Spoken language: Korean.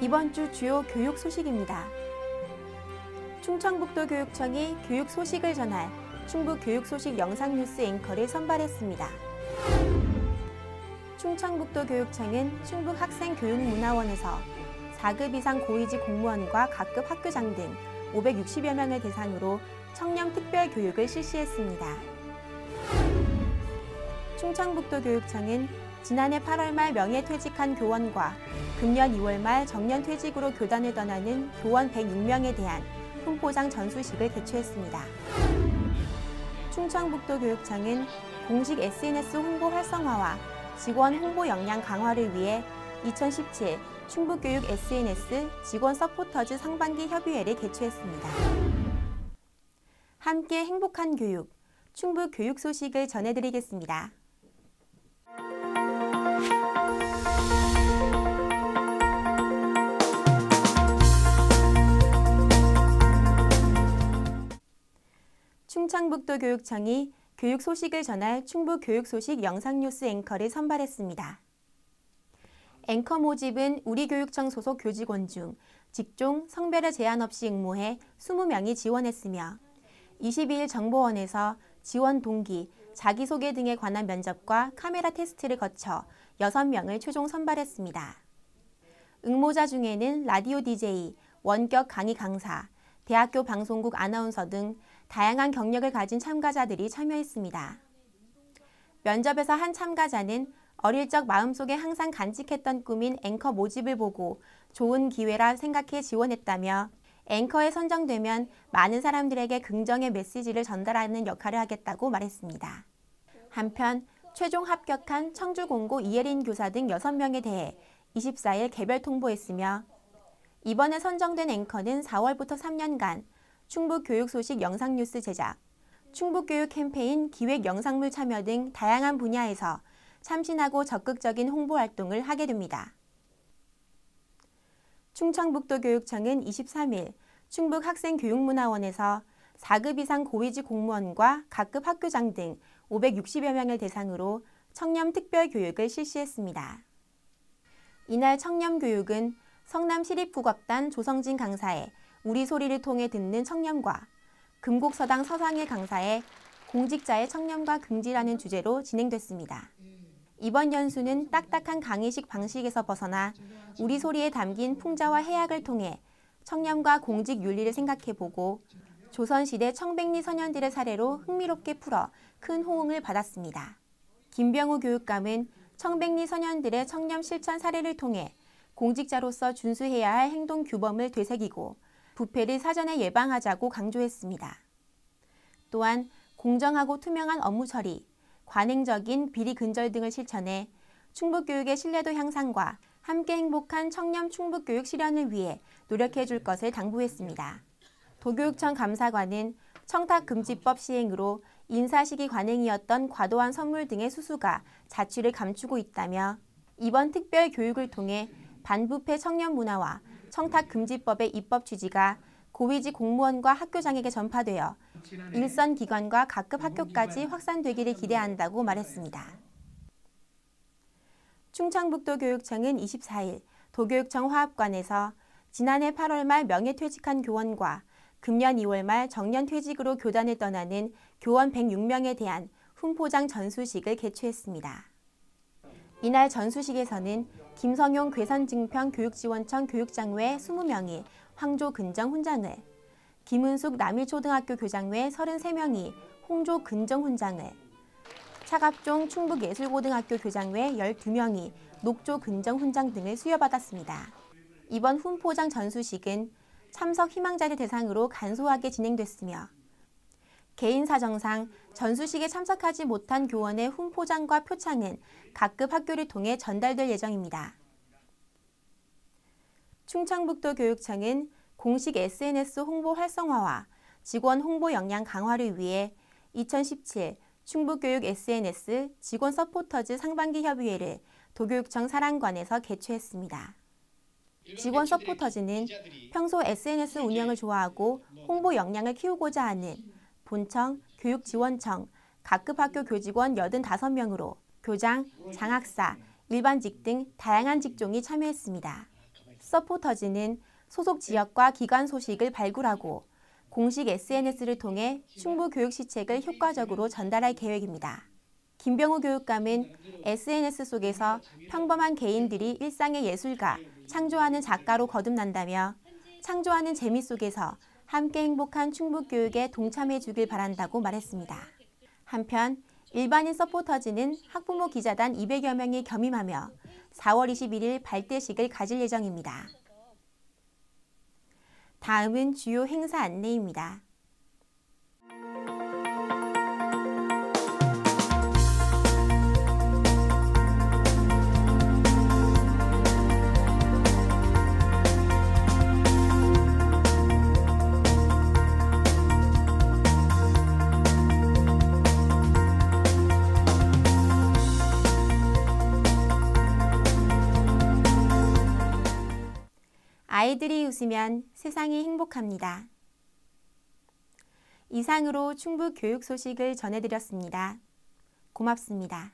이번 주 주요 교육 소식입니다. 충청북도교육청이 교육 소식을 전할 충북교육소식 영상뉴스 앵커를 선발했습니다. 충청북도교육청은 충북학생교육문화원에서 4급 이상 고위직 공무원과 각급 학교장 등 560여 명을 대상으로 청렴 특별교육을 실시했습니다. 충청북도교육청은 지난해 8월 말 명예퇴직한 교원과 금년 2월 말 정년퇴직으로 교단을 떠나는 교원 106명에 대한 훈포장 전수식을 개최했습니다. 충청북도교육청은 공식 SNS 홍보 활성화와 직원 홍보 역량 강화를 위해 2017 충북교육 SNS 직원 서포터즈 상반기 협의회를 개최했습니다. 함께 행복한 교육, 충북 교육 소식을 전해드리겠습니다. 충청북도교육청이 교육 소식을 전할 충북 교육 소식 영상뉴스 앵커를 선발했습니다. 앵커 모집은 우리 교육청 소속 교직원 중 직종, 성별에 제한 없이 응모해 20명이 지원했으며 22일 정보원에서 지원 동기, 자기소개 등에 관한 면접과 카메라 테스트를 거쳐 6명을 최종 선발했습니다. 응모자 중에는 라디오 DJ, 원격 강의 강사, 대학교 방송국 아나운서 등 다양한 경력을 가진 참가자들이 참여했습니다. 면접에서 한 참가자는 어릴 적 마음속에 항상 간직했던 꿈인 앵커 모집을 보고 좋은 기회라 생각해 지원했다며 앵커에 선정되면 많은 사람들에게 긍정의 메시지를 전달하는 역할을 하겠다고 말했습니다. 한편 최종 합격한 청주공고 이예린 교사 등 6명에 대해 24일 개별 통보했으며 이번에 선정된 앵커는 4월부터 3년간 충북교육소식 영상뉴스 제작, 충북교육 캠페인 기획 영상물 참여 등 다양한 분야에서 참신하고 적극적인 홍보 활동을 하게 됩니다. 충청북도교육청은 23일 충북학생교육문화원에서 4급 이상 고위직 공무원과 각급 학교장 등 560여 명을 대상으로 청렴 특별교육을 실시했습니다. 이날 청렴교육은 성남시립국악단 조성진 강사의 우리 소리를 통해 듣는 청렴과 금곡서당 서상일 강사의 공직자의 청렴과 긍지라는 주제로 진행됐습니다. 이번 연수는 딱딱한 강의식 방식에서 벗어나 우리 소리에 담긴 풍자와 해악을 통해 청렴과 공직 윤리를 생각해보고 조선시대 청백리 선현들의 사례로 흥미롭게 풀어 큰 호응을 받았습니다. 김병우 교육감은 청백리 선현들의 청렴 실천 사례를 통해 공직자로서 준수해야 할 행동 규범을 되새기고 부패를 사전에 예방하자고 강조했습니다. 또한 공정하고 투명한 업무 처리, 관행적인 비리 근절 등을 실천해 충북교육의 신뢰도 향상과 함께 행복한 청렴 충북교육 실현을 위해 노력해 줄 것을 당부했습니다. 도교육청 감사관은 청탁금지법 시행으로 인사시기 관행이었던 과도한 선물 등의 수수가 자취를 감추고 있다며 이번 특별 교육을 통해 반부패 청렴 문화와 청탁금지법의 입법 취지가 고위직 공무원과 학교장에게 전파되어 일선 기관과 각급 학교까지 확산되기를 기대한다고 말했습니다. 충청북도교육청은 24일 도교육청 화합관에서 지난해 8월 말 명예퇴직한 교원과 금년 2월 말 정년퇴직으로 교단을 떠나는 교원 106명에 대한 훈포장 전수식을 개최했습니다. 이날 전수식에서는 김성용 괴산증평 교육지원청 교육장 외 20명이 황조 근정 훈장을, 김은숙 남일초등학교 교장 외 33명이 홍조 근정 훈장을, 차갑종 충북예술고등학교 교장 외 12명이 녹조 근정 훈장 등을 수여받았습니다. 이번 훈포장 전수식은 참석 희망자를 대상으로 간소하게 진행됐으며 개인 사정상 전수식에 참석하지 못한 교원의 훈포장과 표창은 각급 학교를 통해 전달될 예정입니다. 충청북도교육청은 공식 SNS 홍보 활성화와 직원 홍보 역량 강화를 위해 2017 충북교육 SNS 직원 서포터즈 상반기 협의회를 도교육청 사랑관에서 개최했습니다. 직원 서포터즈는 평소 SNS 운영을 좋아하고 홍보 역량을 키우고자 하는 본청, 교육지원청, 각급 학교 교직원 85명으로 교장, 장학사, 일반직 등 다양한 직종이 참여했습니다. 서포터즈는 소속 지역과 기관 소식을 발굴하고 공식 SNS를 통해 충북교육시책을 효과적으로 전달할 계획입니다. 김병우 교육감은 SNS 속에서 평범한 개인들이 일상의 예술가, 창조하는 작가로 거듭난다며 창조하는 재미 속에서 함께 행복한 충북교육에 동참해 주길 바란다고 말했습니다. 한편 일반인 서포터즈는 학부모 기자단 200여 명이 겸임하며 4월 21일 발대식을 가질 예정입니다. 다음은 주요 행사 안내입니다. 아이들이 웃으면 세상이 행복합니다. 이상으로 충북 교육 소식을 전해드렸습니다. 고맙습니다.